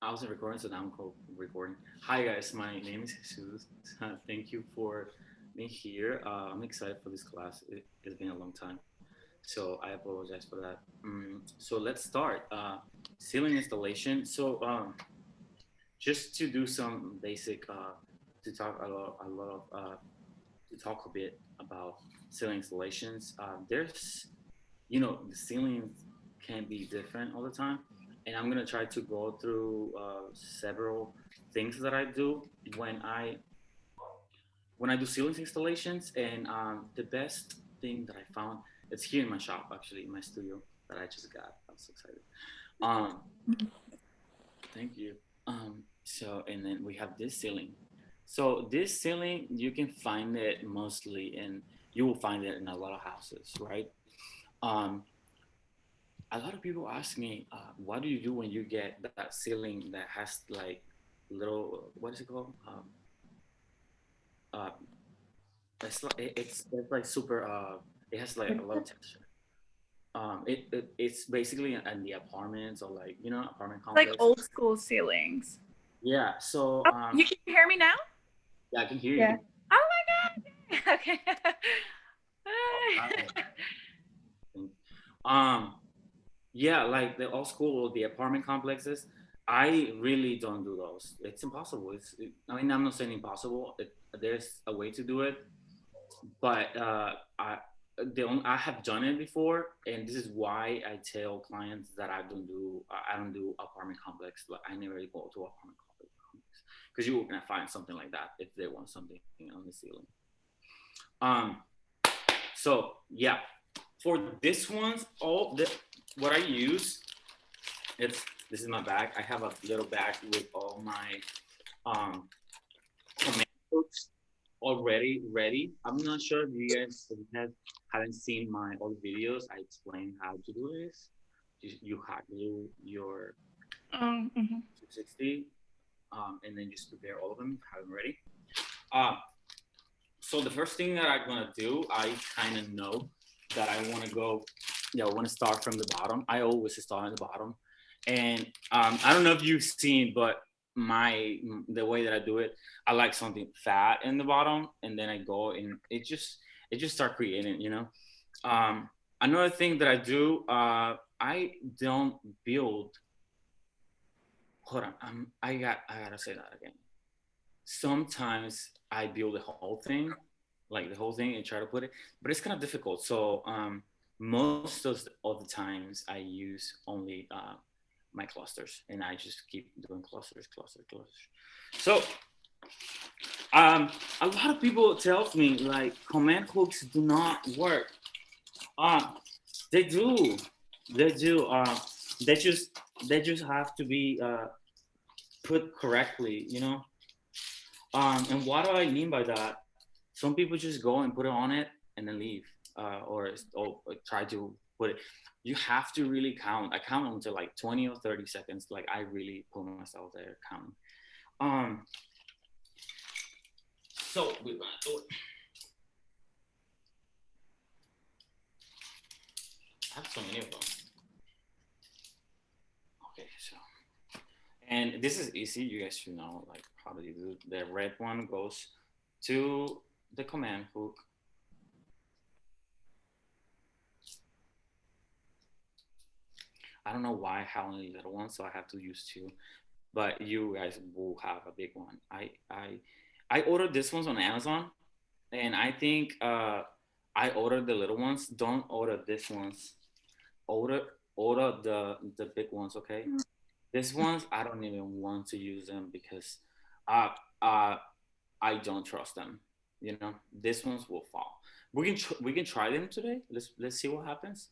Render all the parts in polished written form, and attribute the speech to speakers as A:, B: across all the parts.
A: I wasn't recording, so now I'm recording. Hi guys, my name is Jesus. Thank you for being here. I'm excited for this class. It's been a long time, so I apologize for that. So let's start. Ceiling installation. Just to do some basic, to talk to talk a bit about ceiling installations. The ceilings can be different all the time, and I'm gonna try to go through several things that I do when I when I do ceilings installations. And the best thing that I found, it's here in my shop, actually in my studio, that I just got. I'm so excited. Um, Thank you. And then we have this ceiling. So this ceiling, you can find it mostly in, you will find it in a lot of houses, right? Um, a lot of people ask me, what do you do when you get that ceiling that has like little, what is it called? Uh, it's like super. It has like a lot of texture. It's basically in the apartments or like apartment
B: Like
A: complexes.
B: old school ceilings.
A: Yeah.
B: Oh, you can hear me now?
A: Yeah, I can hear
B: Yeah.
A: you.
B: Oh my god. Okay.
A: Oh, Um, yeah, like the old school, the apartment complexes. I really don't do those. It's impossible. I mean, I'm not saying impossible. There's a way to do it, but I have done it before, and this is why I tell clients that I don't do apartment complex. Like I never go to apartment complex because you're gonna find something like that if they want something on the ceiling. Um, so yeah, for this one's what I use, it's this is my bag. I have a little bag with all my um command books already ready. I'm not sure if you guys haven't seen my old videos. I explain how to do this. You hack your
B: Mhm.
A: 260, and then just prepare all of them, have them ready. Um, so the first thing that I'm gonna do, I kind of know that I want to go, I want to start from the bottom. I always start at the bottom, and I don't know if you've seen, but the way that I do it, I like something fat in the bottom, and then I go and it just start creating, Um, Another thing that I do, I don't build. Hold on, I gotta say that again. Sometimes I build the whole thing, like the whole thing, and try to put it, but it's kind of difficult. So most of the times I use only my clusters, and I just keep doing clusters. So a lot of people tell me like command hooks do not work. Um, they do, they do. They just they just have to be put correctly, And what do I mean by that? Some people just go and put it on it and then leave, or try to put it. You have to really count. I count until like 20 or 30 seconds. Like I really put myself there counting. Um, so we're gonna do it. I have so many of them. Okay, so and this is easy. You guys should know like how to do it. The red one goes to the command hook. I don't know why I have only little one, so I have to use two. But you guys will have a big one. I ordered this ones on Amazon, and I think I ordered the little ones. Don't order this ones. Order order the big ones. Okay, these ones I don't even want to use them because uh uh I don't trust them. These ones will fall. We can try them today. Let's see what happens.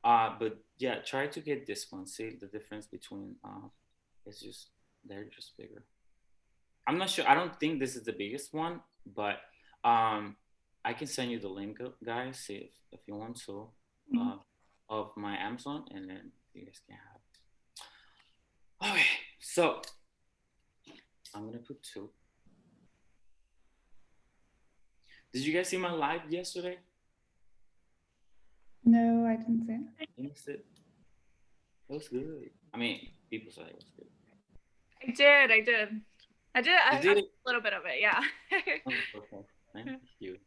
A: But yeah, try to get this one. See the difference between it's just they're just bigger. I'm not sure. I don't think this is the biggest one, but um, I can send you the link, guys, see if you want to, uh, of my Amazon, and then you guys can have it. Okay, so I'm gonna put two. Did you guys see my live yesterday?
B: No, I didn't see
A: You missed it. It was good. I mean, people say it was good.
B: I did. I did. I did.
A: You
B: I
A: did
B: did
A: it.
B: a little bit of it. Yeah.
A: Oh, okay. Thank you.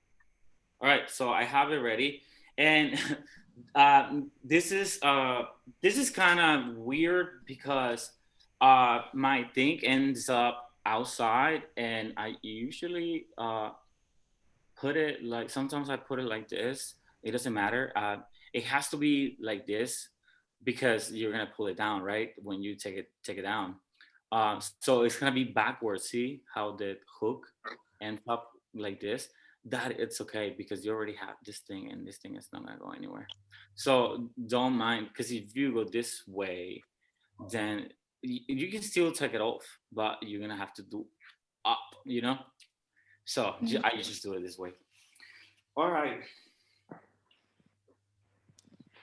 A: All right, so I have it ready, and this is kind of weird because my thing ends up outside, and I usually put it like sometimes I put it like this. It doesn't matter. It has to be like this because you're gonna pull it down, right? When you take it down. So it's gonna be backwards. See how the hook ends up like this? That it's okay because you already have this thing, and this thing is not gonna go anywhere. So don't mind because if you go this way, then you can still take it off, but you're gonna have to do up, you know. So
B: Mhm.
A: I just do it this way. All right.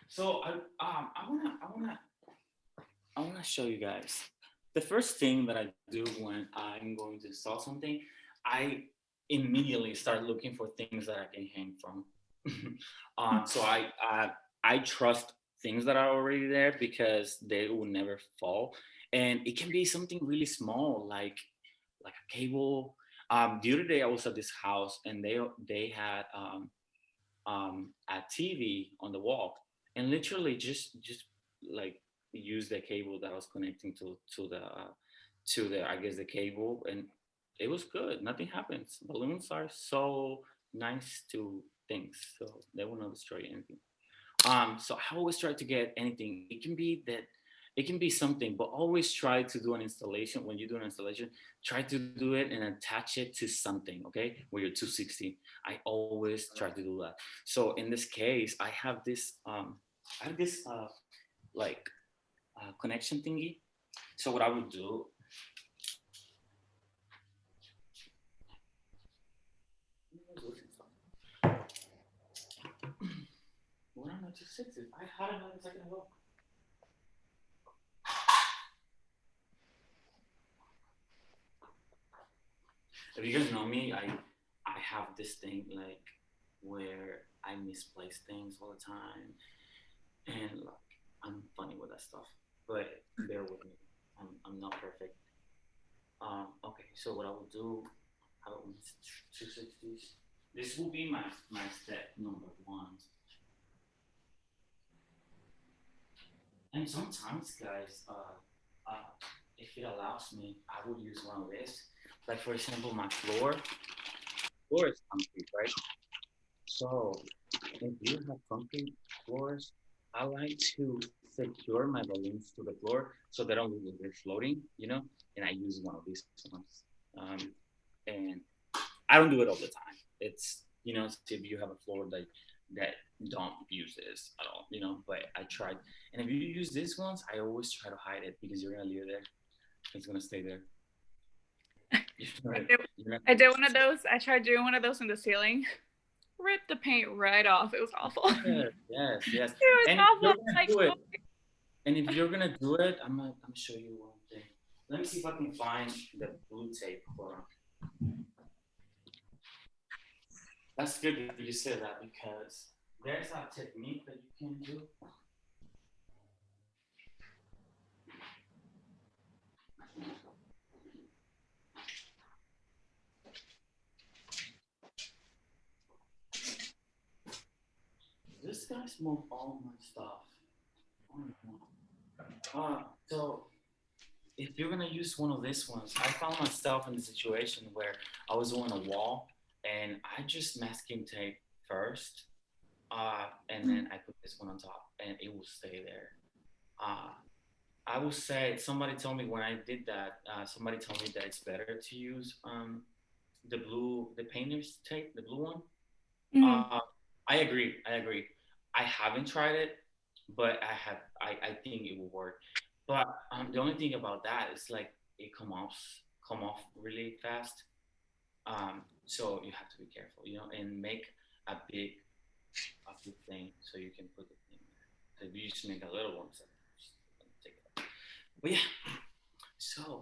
A: So I wanna show you guys. The first thing that I do when I'm going to install something, I immediately start looking for things that I can hang from. So I trust things that are already there because they will never fall, and it can be something really small like a cable. The other day I was at this house and they had a TV on the wall, and literally just like use the cable that I was connecting to the I guess the cable, and it was good. Nothing happens. Balloons are so nice to things, so they will not destroy anything. So I always try to get anything. It can be something, but always try to do an installation. When you do an installation, try to do it and attach it to something, okay? Where you're 260. I always try to do that. So in this case, I have this like connection thingy. So what I would do, what are my 260s? I had it like a second ago. If you guys know me, I have this thing like where I misplace things all the time, and like I'm funny with that stuff. But bear with me, I'm not perfect. Okay, so what I will do, how about 260s? This will be my step number one. And sometimes, guys, if it allows me, I would use one of this. Like for example, my floor is concrete, right? So if you have concrete floors, I like to secure my balloons to the floor so they don't lose their floating, you know. And I use one of these ones, and I don't do it all the time. It's if you have a floor that don't use this at all, you know. But I tried, and if you use these ones, I always try to hide it because you're gonna leave it there. It's gonna stay there.
B: I did,
A: You're not
B: I
A: gonna
B: did one of those. I tried doing one of those in the ceiling. Ripped the paint right off. It was awful.
A: yes, yes, yes.
B: It was
A: And if you're
B: awful.
A: gonna
B: Like,
A: do
B: oh,
A: it, And if you're gonna do it, I'm gonna show you one thing. Let me see if I can find the blue tape for. That's good that you said that because there's a technique that you can do. This guy's moved all my stuff. Oh no. So if you're gonna use one of these ones, I found myself in the situation where I was on a wall and I just masking tape first, and then I put this one on top, and it will stay there. Uh, I will say somebody told me when I did that. Somebody told me that it's better to use the painter's tape, the blue one.
B: mm,
A: Uh, I agree. I agree. I haven't tried it, but I think it will work. But the only thing about that is like it come off really fast. So you have to be careful, you know, and make a big a big thing so you can put the thing there. If you just make a little one, so just take it. But yeah, so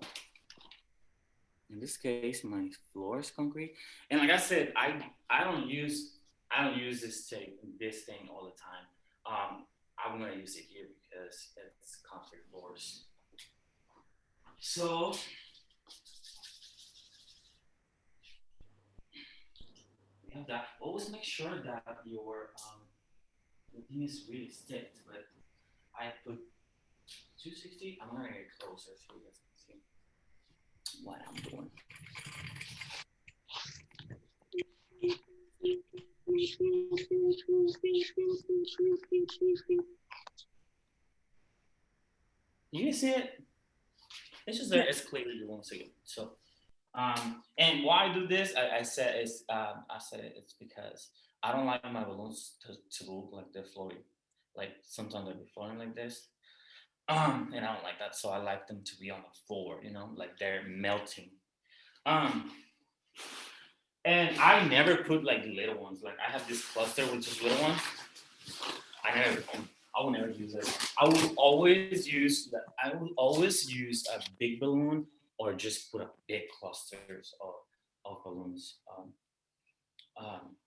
A: in this case, my floor is concrete, and like I said, I don't use this thing all the time. I'm gonna use it here because it's concrete floors. So we have that. Always make sure that your the thing is really stiff. But I put 260. I'm gonna get closer so you guys can see what I'm doing. You see it? It's just there. It's clear you won't see it. So, and why I do this? I said it's because I don't like my balloons to look like they're floating. Like sometimes they'll be floating like this. And I don't like that. So I like them to be on the floor. Like they're melting. Um, and I never put like little ones. Like I have this cluster with just little ones. I will never use it. I will always use a big balloon or just put a big clusters of balloons. Um,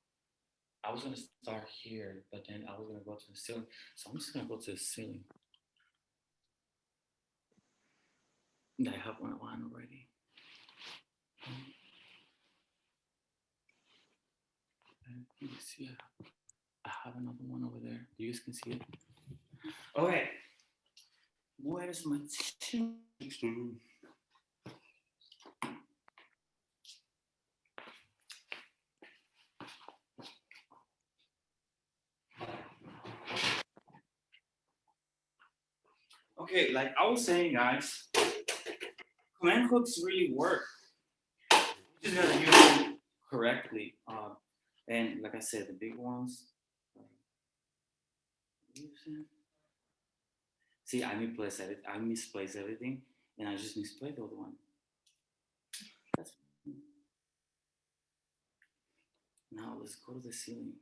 A: I was gonna start here, but then I was gonna go to the ceiling. So I'm just gonna go to the ceiling. I have one already. And you see, I have another one over there. You guys can see it. Okay. Where's my tissue? Okay, like I was saying, guys, command hooks really work. You just gotta use them correctly. And like I said, the big ones. See, I misplace everything, and I just misplaced the other one. That's now let's go to the ceiling.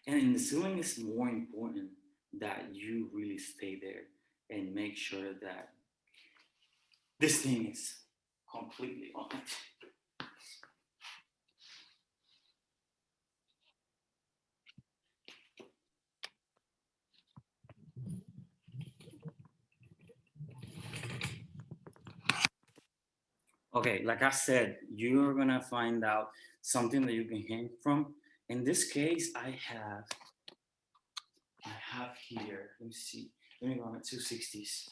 A: And in the ceiling is more important that you really stay there and make sure that this thing is completely on it. Okay, like I said, you're gonna find out something that you can hang from. In this case, I have here. Let me see. Let me go on the 260s.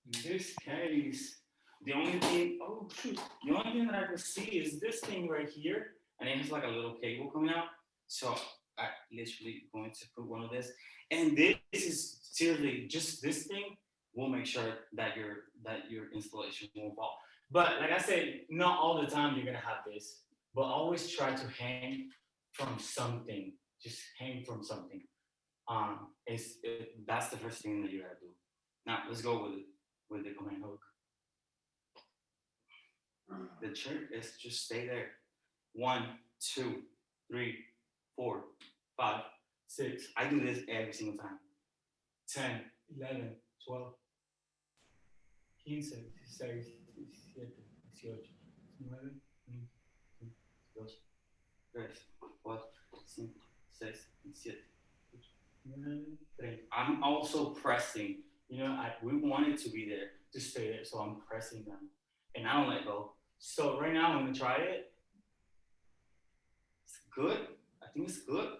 A: In this case, the only thing, oh shoot, the only thing that I can see is this thing right here, and it has like a little cable coming out. So I literally going to put one of this, and this is seriously just this thing will make sure that your installation won't fall. But like I said, not all the time you're gonna have this, but always try to hang from something. Just hang from something. That's the first thing that you gotta do. Now let's go with the command hook. The trick is just stay there. 1, 2, 3, 4, 5, 6. I do this every single time. 10, 11, 12, 15, 16, 17, 18, 19, 20, 3, 4, 5, 6, 7, 8. I'm also pressing. We want it to be there, to stay there, so I'm pressing them, and I don't let go. So right now, I'm gonna try it. It's good. I think it's good.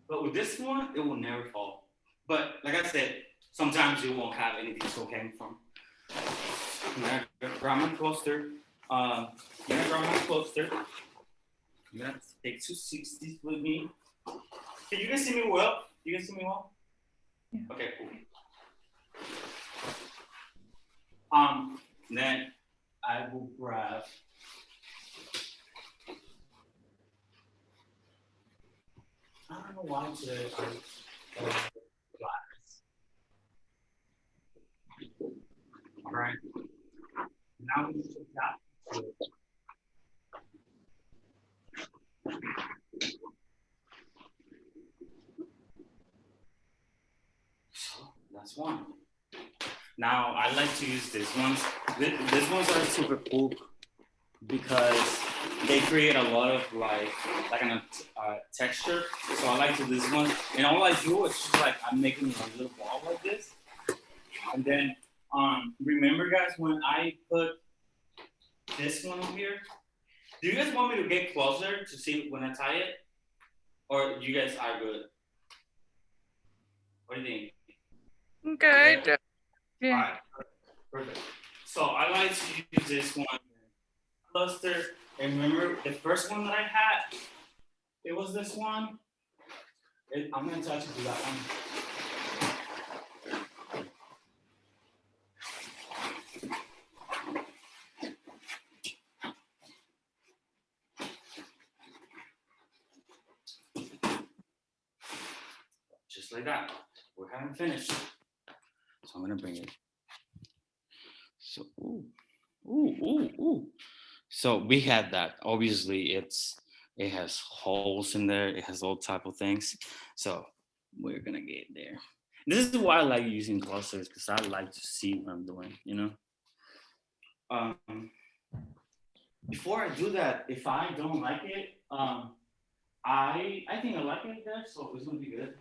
A: But with this one, it will never fall. But like I said, sometimes you won't have anything to hang from. I'm gonna grab my cluster. I'm gonna grab my cluster. I'm gonna take 260s with me. Can you guys see me well? You guys see me well?
B: Yeah.
A: Okay, cool. Then I will grab. I don't know why today I glass. All right. Now we need to tap. So that's one. Now I like to use these ones. These ones are super cool because they create a lot of like a texture. So I like to do this one, and all I do is just like I'm making a little ball like this, And then remember guys when I put this one over here, do you guys want me to get closer to see when I tie it? Or you guys are good? What do you think?
B: Good.
A: Okay.
B: Yeah.
A: All right, perfect. So I like to use this one cluster. And remember the first one that I had, it was this one. I'm gonna touch it to that one. Just like that. We haven't finished. So I'm gonna bring it. So ooh. So we had that. Obviously, it has holes in there. It has all type of things. So we're gonna get there. This is why I like using clusters because I like to see what I'm doing. You know. Before I do that, if I don't like it, I think I like it there, so it's gonna be good.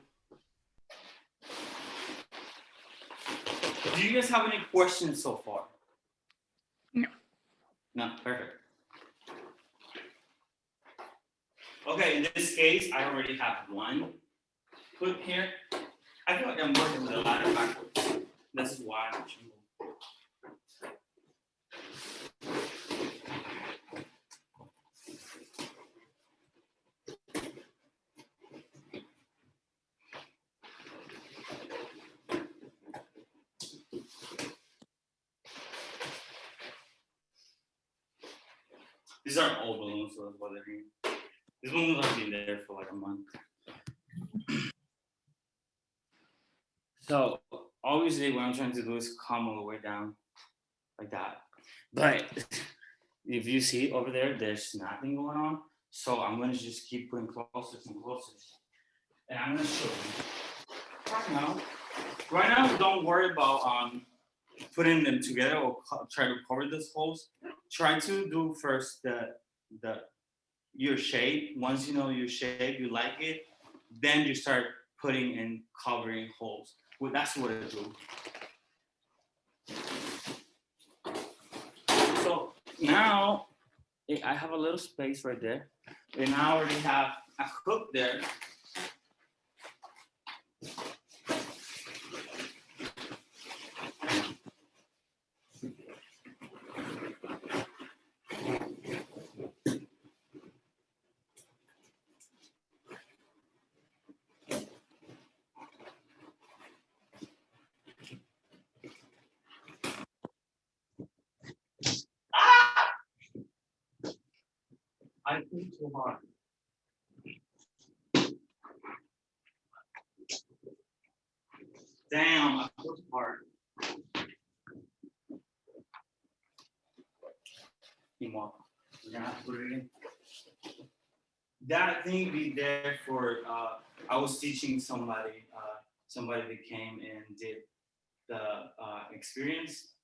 A: Do you guys have any questions so far?
B: No.
A: No, perfect. Okay, in this case, I already have one put here. I feel like I'm working with a ladder backwards. This is why I'm changing. These are old balloons, so that's why they're here. These balloons have been there for like a month. So obviously what I'm trying to do is come all the way down like that. But if you see over there, there's nothing going on. So I'm gonna just keep putting closer and closer. And I'm gonna show you. Right now, don't worry about putting them together or try to cover those holes. Try to do first your shape. Once you know your shape, you like it, then you start putting and covering holes. Well, that's what I do. So now I have a little space right there, and I already have a hook there. I pulled too hard. Damn, I pulled too hard. We're gonna have to put it in. That thing be there for I was teaching somebody that came and did the experience.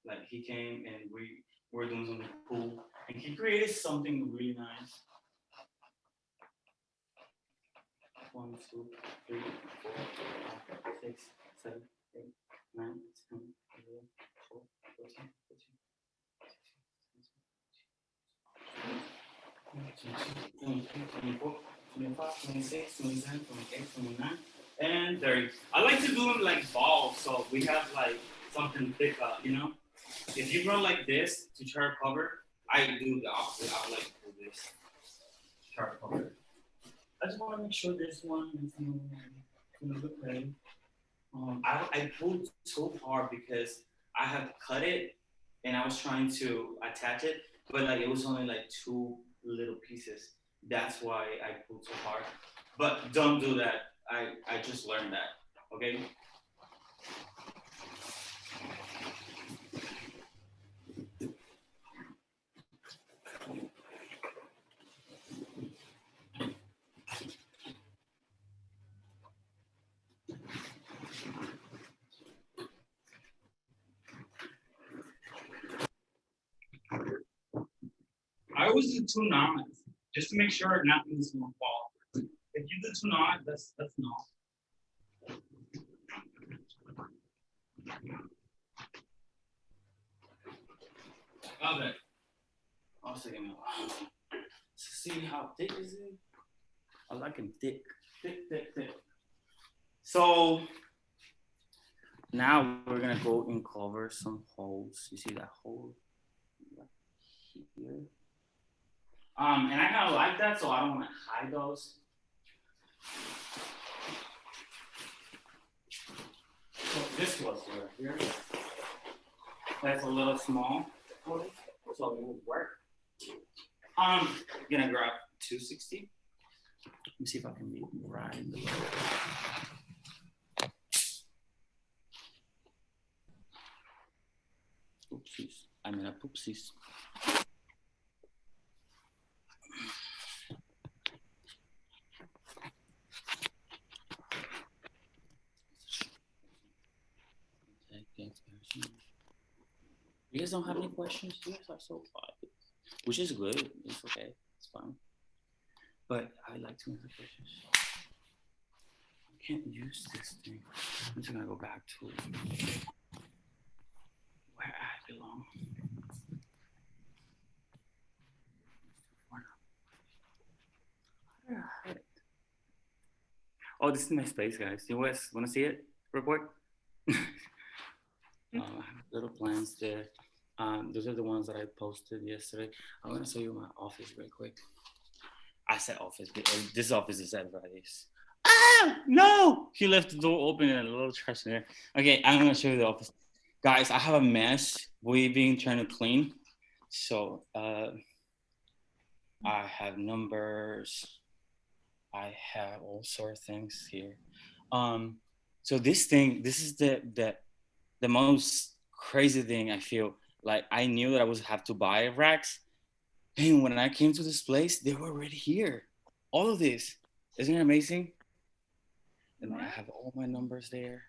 A: Like he came and we were doing something cool and he created something really nice. 1, 2, 3, 4, 5, 6, 7, 8, 9, 10, 11, 12, 13, 14, 24, 25, 26, 27, 28, 29, and 30. I like to do them like balls, so we have like something thick up, you know? If you run like this to try to cover, I do the opposite. I like to do this to try to cover. I just want to make sure this one is gonna look right. I pulled so hard because I had cut it and I was trying to attach it, but like it was only like 2 little pieces. That's why I pulled so hard. But don't do that. I just learned that. Okay. I always do 2 knots just to make sure nothing is gonna fall. If you do 2 knots, that's not. Okay. I'll say see how thick is it? I like him thick. Thick. So now we're gonna go and cover some holes. You see that hole right here? And I kind of like that, so I don't want to hide those. So this was right here. That's a little small, so it will work. I'm gonna grab 260. Let me see if I can be right in the middle. Oopsies. I mean, poopsies. You guys don't have any questions? You guys are so quiet, which is good. It's okay. It's fine. But I like to answer questions. I can't use this thing. I'm just gonna go back to where I belong. Oh, this is my space, guys. You guys want to see it real quick? I have little plans there. Those are the ones that I posted yesterday. I'm gonna show you my office real quick. I said office, but this office is everybody's. Ah, no! He left the door open and a little trash in there. Okay, I'm gonna show you the office. Guys, I have a mess. We've been trying to clean. So I have numbers. I have all sorts of things here. So this is the most crazy thing I feel. Like I knew that I would have to buy racks. And when I came to this place, they were already here. All of this. Isn't it amazing? And I have all my numbers there.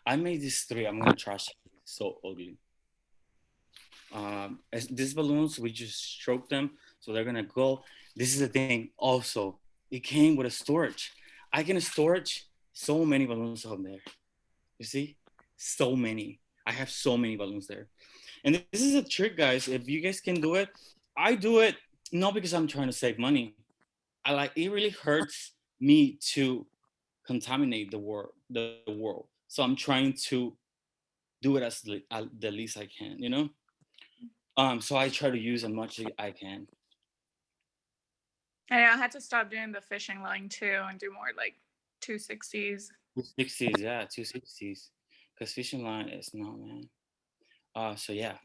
A: I made this 3. I'm gonna trash it. It's so ugly. These balloons, we just stroke them, so they're gonna go. This is the thing. Also, it came with a storage. I can storage so many balloons on there. You see, so many. I have so many balloons there. And this is a trick, guys. If you guys can do it, I do it not because I'm trying to save money. It really hurts me to contaminate the world. So I'm trying to do it as the least I can, you know? So I try to use as much as I can.
B: I had to stop doing the fishing line too and do more like 260s.
A: 260s, yeah, 260s. Because fishing line is not, man. So yeah.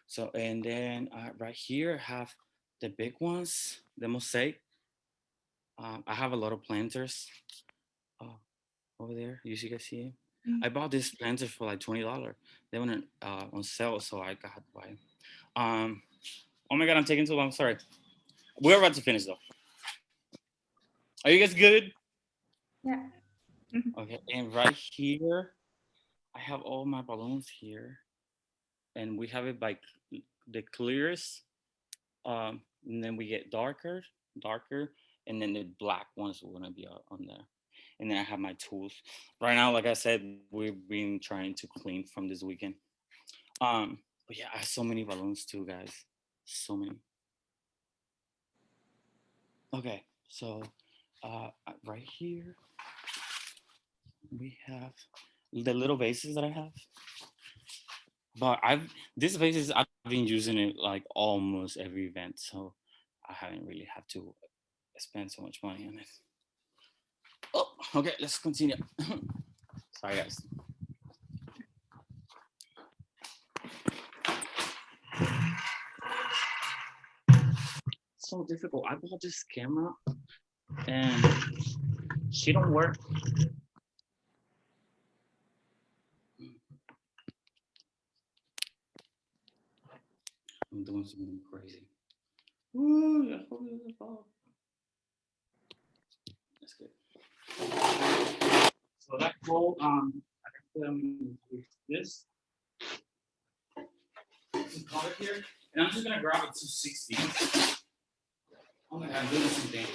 A: So and then right here I have the big ones, the mosaic. I have a lot of planters over there. You guys see it? I bought this planter for like $20. They went on sale, so I got to buy. Oh my god, I'm taking too long. Sorry. We're about to finish though. Are you guys good?
B: Yeah.
A: Okay, and right here, I have all my balloons here, and we have it by the clearest. And then we get darker, and then the black ones are gonna be on there. And then I have my tools. Right now, like I said, we've been trying to clean from this weekend. But yeah, I have so many balloons too, guys. So many. Okay, so right here we have the little vases that I have. But these vases I've been using it like almost every event, so I haven't really had to spend so much money on it. Oh, okay, let's continue. Sorry, guys. So difficult. I bought this camera and she don't work. I'm doing something crazy. Ooh, that's good. So that whole I put them with this color here, and I'm just gonna grab it to 60. Oh my god, I'm doing something.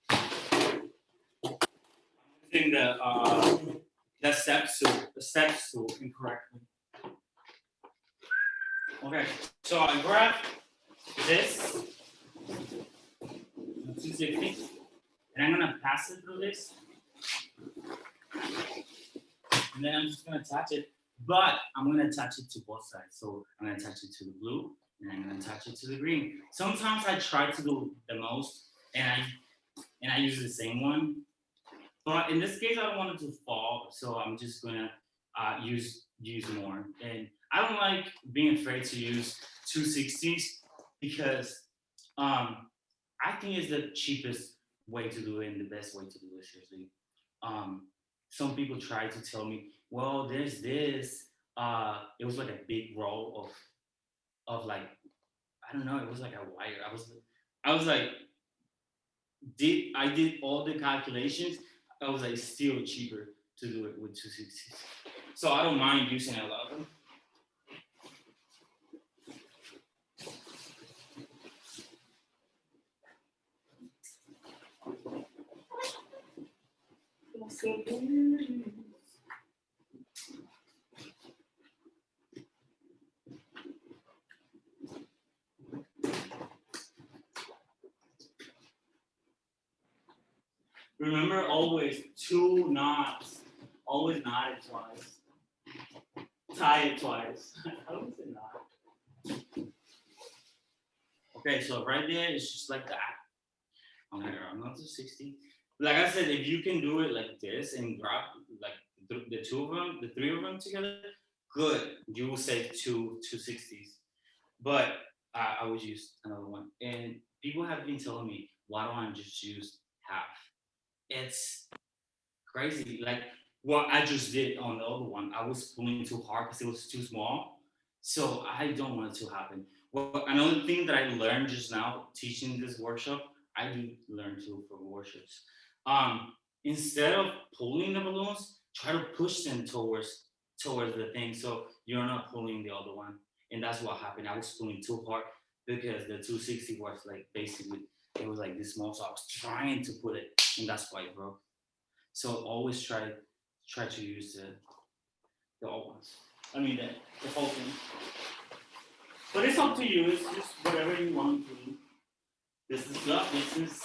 A: I'm using the step stool incorrectly. Okay, so I grab this 260, and I'm gonna pass it through this, and then I'm just gonna attach it. But I'm gonna attach it to both sides. So I'm gonna attach it to the blue, and I'm gonna attach it to the green. Sometimes I try to do the most, and I use the same one. But in this case, I don't want it to fall, so I'm just gonna use more. And I don't like being afraid to use 260s because I think it's the cheapest way to do it and the best way to do it. Seriously, um, some people try to tell me, well, there's this. It was like a big roll of like I don't know. It was like a wire. I was like I did all the calculations. I was like still cheaper to do it with 260. So I don't mind using a lot of them. Remember always 2 knots. Always knot it twice. Tie it twice. How is it not? Okay, so right there it's just like that. I'm gonna run on to 60. Like I said, if you can do it like this and grab like the two of them, the three of them together, good. You will save 260s. But I would use another one. And people have been telling me, why don't I just use half? It's crazy. Like what I just did on the other one, I was pulling too hard because it was too small. So I don't want it to happen. Well, another thing that I learned just now teaching this workshop, I do learn too for workshops. Instead of pulling the balloons, try to push them towards the thing so you're not pulling the other one. And that's what happened. I was pulling too hard because the 260 was like basically it was like this small, so I was trying to put it, and that's why it broke. So always try to use the old ones. I mean the whole thing. But it's up to you. It's just whatever you want to do. This is not business.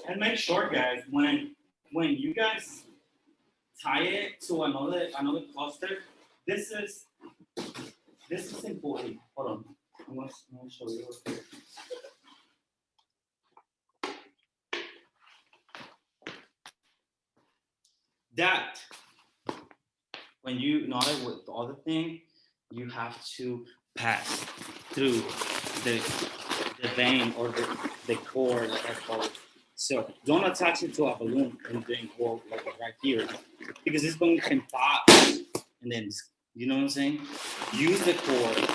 A: And make sure, guys, when you guys tie it to another cluster, this is important. Hold on. I'm gonna show you. That when you knot it with the other thing, you have to pass through the the vein or the cord, like I call it. So don't attach it to a balloon and then go like right here because this balloon can pop and then you know what I'm saying? Use the cord.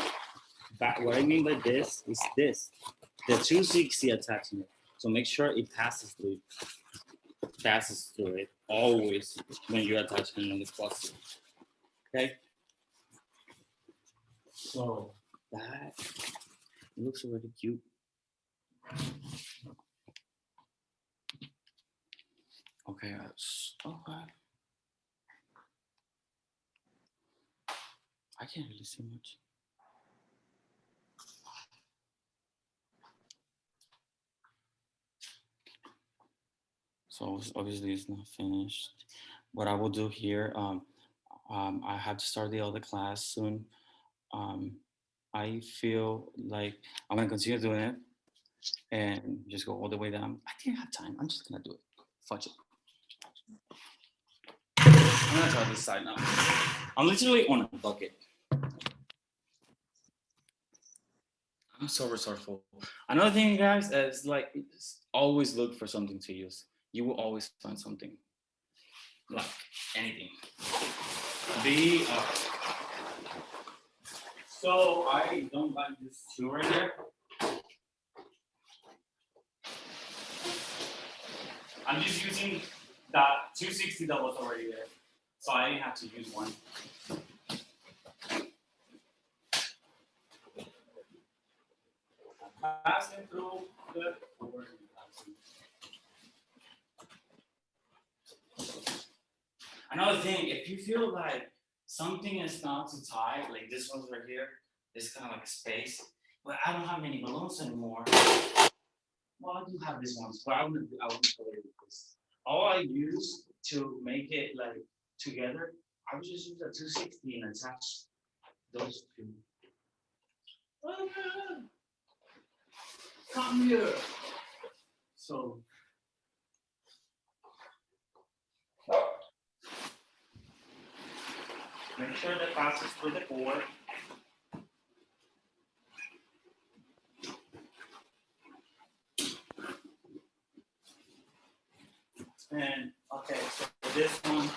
A: Back, what I mean by this is this the 260 attachment. So make sure it passes through it always when you attach it on the cluster. Okay. So that looks already cute. Okay, okay. I can't really see much. So obviously it's not finished. What I will do here, I have to start the other class soon. Um, I feel like I'm gonna continue doing it and just go all the way down. I didn't have time. I'm just gonna do it. Fudge it. I'm gonna try this side now. I'm literally on a bucket. I'm so resourceful. Another thing, guys, is like always look for something to use. You will always find something, like anything. Be so I don't like this two right here. I'm just using that 260 that was already there, so I didn't have to use one. Passing through the Another thing, if you feel like something is not too tight, like this one's right here, it's kind of like a space, but I don't have any balloons anymore. Well, I do have these ones, but I would play with this. All I use to make it like together, I would just use a 260 and attach those two. Oh, yeah. Come here. So make sure that passes through the board. And okay, so this one is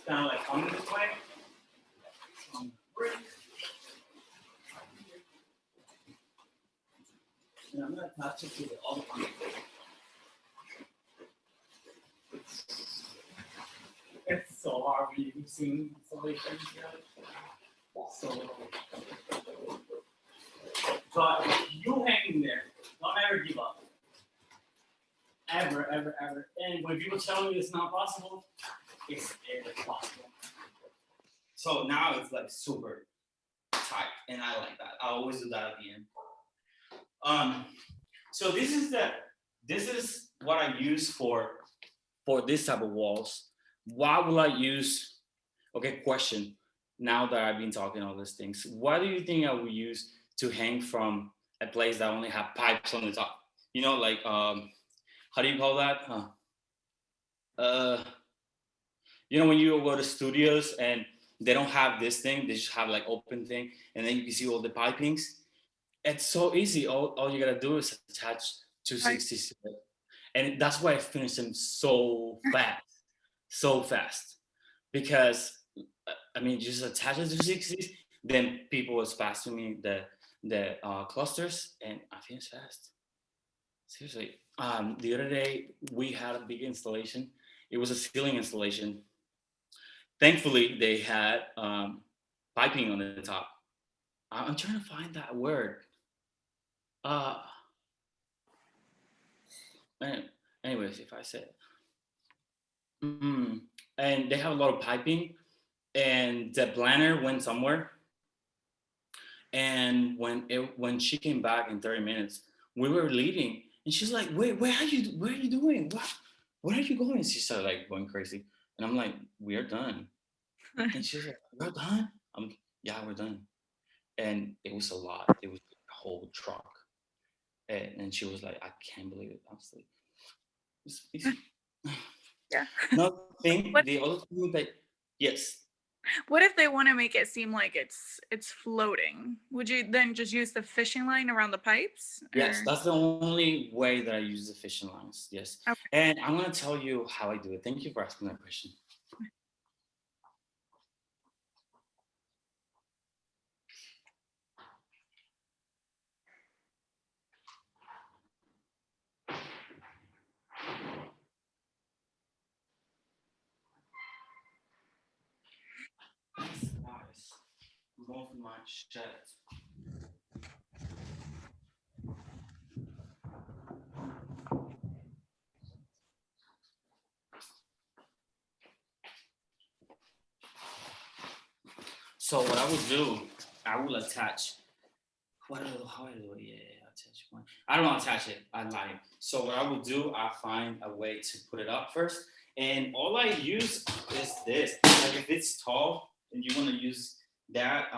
A: kind of like coming this way. And I'm gonna attach it to the other one. It's so hard when you've seen installation here. So, but you hang in there. Don't ever give up. Ever, ever, ever. And when people tell you it's not possible, it's possible. So now it's like super tight, and I like that. I always do that at the end. So this is what I use for this type of walls. Why will I use? Okay, question. Now that I've been talking all these things, what do you think I would use to hang from a place that only have pipes on the top? You know, like how do you call that? Uh, you know, when you go to studios and they don't have this thing, they just have like open thing, and then you can see all the pipings. It's so easy. All you gotta do is attach 260s, and that's why I finished them so fast, because I mean, just attach it to 260s, then people was passing me the clusters, and I finished fast. Seriously, the other day we had a big installation. It was a ceiling installation. Thankfully, they had piping on the top. I'm trying to find that word. Uh, anyways, if I said, and they have a lot of piping, and the planner went somewhere. And when she came back in 30 minutes, we were leaving, and she's like, "Wait, where are you? Where are you doing? Where are you going?" She started like going crazy, and I'm like, "We are done." And she's like, "We're done." Yeah, we're done. And it was a lot. It was a whole truck, and she was like, "I can't believe it." I was like, it's
B: Yeah.
A: nothing.
B: What
A: The other thing that, yes.
B: what if they want to make it seem like it's floating? Would you then just use the fishing line around the pipes?
A: Yes,
B: Or
A: that's the only way that I use the fishing lines. Yes.
B: okay.
A: And I'm going to tell you how I do it. Thank you for asking that question. Nice. I'm going for my shirt. So what I will do, I will attach. How I do it? Yeah, attach one. I don't attach it. I lie. So what I will do, I find a way to put it up first, and all I use is this. Like if it's tall and you want to use that,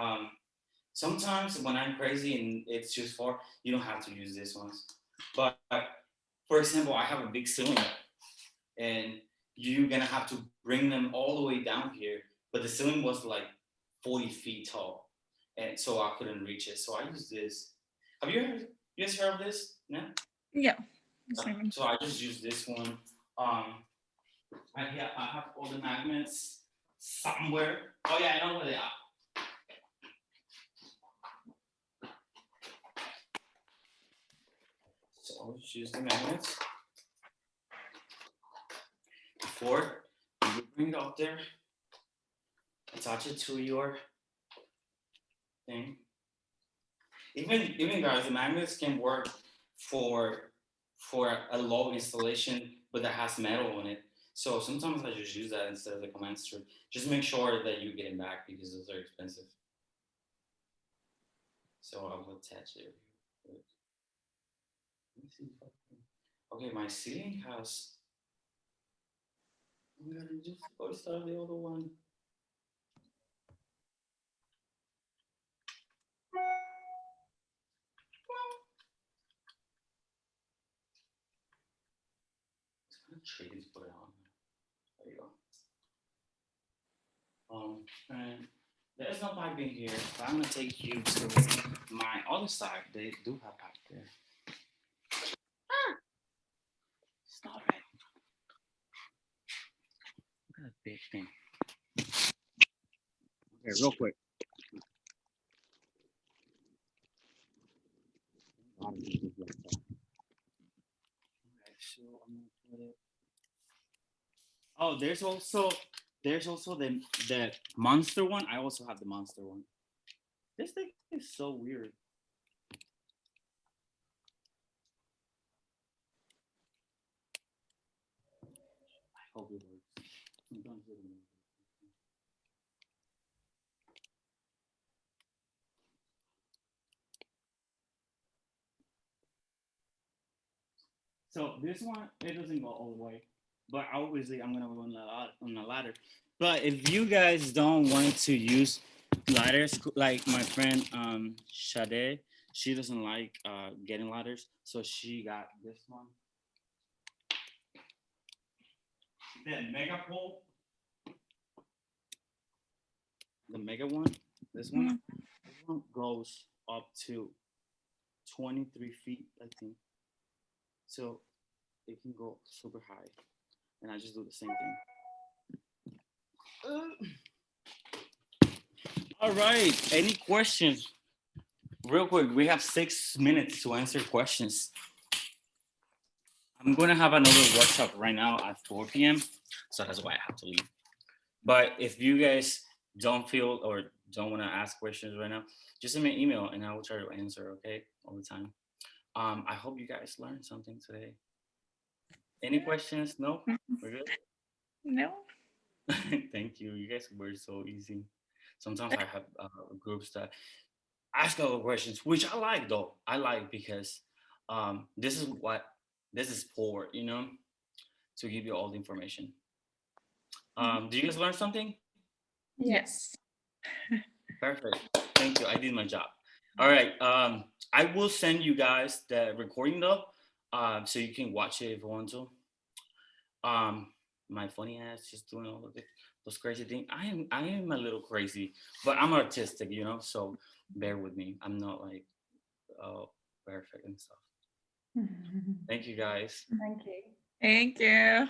A: sometimes when I'm crazy and it's just far, you don't have to use this ones. But for example, I have a big cylinder, and you're gonna have to bring them all the way down here. But the ceiling was like 40 feet tall, and so I couldn't reach it. So I use this. Have you guys heard of this? No.
B: Yeah.
A: So I just use this one. I have all the magnets somewhere. Oh yeah, I know where they are. So I'll just use the magnets. Before you bring it up there, attach it to your thing. Even guys, the magnets can work for a low installation, but that has metal on it. So sometimes I just use that instead of the command strip. Just make sure that you get it back because those are expensive. So I will attach it. Let me see if I can. Okay, my ceiling has. I'm gonna just go start the other one. It's kind of tricky to put it on. There you go. And there's no pipe in here, but I'm gonna take you to my other side. They do have pipe there. Stop it. Look at that big thing. Okay, real quick. Okay, so I'm gonna put it. Oh, there's also the monster one. I also have the monster one. This thing is so weird. I hope it works. Sometimes it doesn't. So this one, it doesn't go all the way, but obviously I'm gonna go on a ladder. But if you guys don't want to use ladders, like my friend Sade, she doesn't like getting ladders, so she got this one, the mega pole, the mega one. This one,
B: Mhm.
A: this one goes up to 23 feet, I think. So it can go super high, and I just do the same thing. All right. Any questions? Real quick, we have 6 minutes to answer questions. I'm going to have another workshop right now at 4 p.m. So that's why I have to leave. But if you guys don't feel or don't want to ask questions right now, just send me an email and I will try to answer, okay, all the time. I hope you guys learned something today. Any questions? No? We're good?
B: No.
A: Thank you. You guys were so easy. Sometimes I have groups that ask other questions, which I like though. I like because this is what this is for, to give you all the information. Do you guys learn something?
B: Yes.
A: Perfect. Thank you. I did my job. All right. I will send you guys the recording though, so you can watch it if you want to. Um, my funny ass just doing all of it, those crazy things. I am a little crazy, but I'm artistic, so bear with me. I'm not like perfect and stuff. Thank you guys.
C: Thank you.
B: Thank you.